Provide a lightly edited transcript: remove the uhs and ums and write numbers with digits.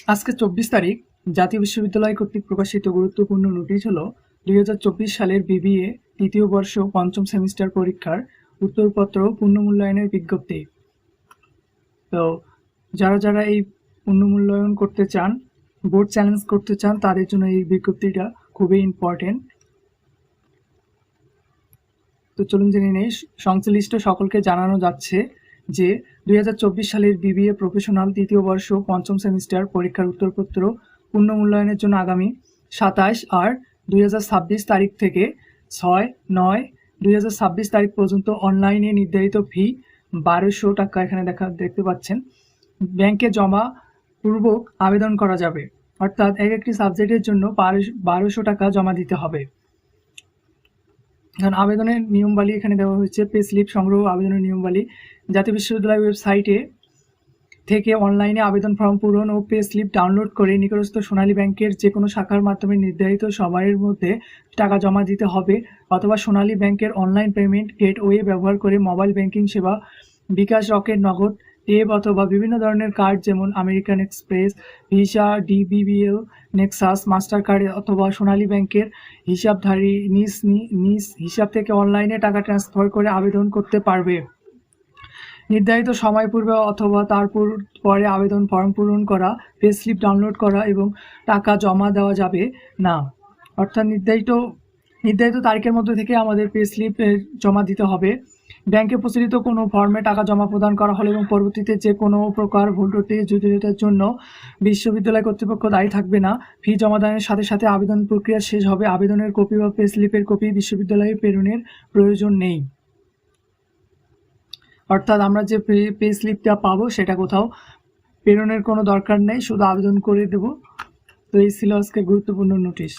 আজকে 24 তারিখ জাতীয় বিশ্ববিদ্যালয় কর্তৃক প্রকাশিত গুরুত্বপূর্ণ নোটিশ হলো 2024 সালের বিবিএ তৃতীয় বর্ষ পঞ্চম সেমিস্টার পরীক্ষার উত্তরপত্র পুনর্মূল্যায়নের বিজ্ঞপ্তি। তো যারা যারা এই পুনর্মূল্যায়ন করতে চান, বোর্ড চ্যালেঞ্জ করতে চান, তাদের জন্য এই বিজ্ঞপ্তিটা খুবই ইম্পর্টেন্ট। তো চলুন জেনে নেই। সংশ্লিষ্ট সকলকে জানানো যাচ্ছে যে 2024 সালের বিবিএ প্রফেশনাল তৃতীয় বর্ষ পঞ্চম সেমিস্টার পরীক্ষার উত্তরপত্র পুনর্মূল্যায়নের জন্য আগামী 27/8/2026 তারিখ থেকে 6/9/2026 তারিখ পর্যন্ত অনলাইনে নির্ধারিত ফি 1200 টাকা এখানে দেখতে পাচ্ছেন ব্যাংকে জমা পূর্বক আবেদন করা যাবে। অর্থাৎ একটি সাবজেক্টের জন্য 1200 টাকা জমা দিতে হবে। এখন আবেদনের নিয়মাবলী এখানে দেওয়া হয়েছে। পে স্লিপ সংগ্রহ, আবেদনের নিয়মাবলী। জাতীয় বিশ্ববিদ্যালয় ওয়েবসাইটে থেকে অনলাইনে আবেদন ফর্ম পূরণ ও পে স্লিপ ডাউনলোড করে নিকটস্থ সোনালী ব্যাংকের যে কোনো শাখার মাধ্যমে নির্ধারিত সময়ের মধ্যে টাকা জমা দিতে হবে, অথবা সোনালী ব্যাংকের অনলাইন পেমেন্ট গেটওয়ে ব্যবহার করে মোবাইল ব্যাংকিং সেবা, বিকাশ, রকেট, নগদ, টেপ অথবা বিভিন্ন ধরনের কার্ড যেমন American express, visa, DBBL, Nexus, master card অথবা সোনালী ব্যাংকের হিসাবধারী নিজ হিসাব থেকে অনলাইনে টাকা ট্রান্সফার করে আবেদন করতে পারবে। নির্ধারিত সময় পূর্বে অথবা তারপর পরে আবেদন ফর্ম পূরণ করা, পে স্লিপ ডাউনলোড করা এবং টাকা জমা দেওয়া যাবে না। অর্থাৎ নির্ধারিত তারিখের মধ্যে থেকে আমাদের পে স্লিপ জমা দিতে হবে। ব্যাংকে প্রচলিত কোনো ফর্মে টাকা জমা প্রদান করা হলে এবং পরবর্তীতে যে কোনো প্রকার ভুল ত্রুটি জটিলতার জন্য বিশ্ববিদ্যালয় কর্তৃপক্ষ দায়ী থাকবে না। ফি জমাদানের সাথে সাথে আবেদন প্রক্রিয়া শেষ হবে। আবেদনের কপি বা পে স্লিপের কপি বিশ্ববিদ্যালয়ে প্রেরণের প্রয়োজন নেই। অর্থাৎ আমরা যে পে স্লিপটা পাবো সেটা কোথাও প্রেরণের কোনো দরকার নেই, শুধু আবেদন করে দেব। তো এই ছিল আজকে গুরুত্বপূর্ণ নোটিশ।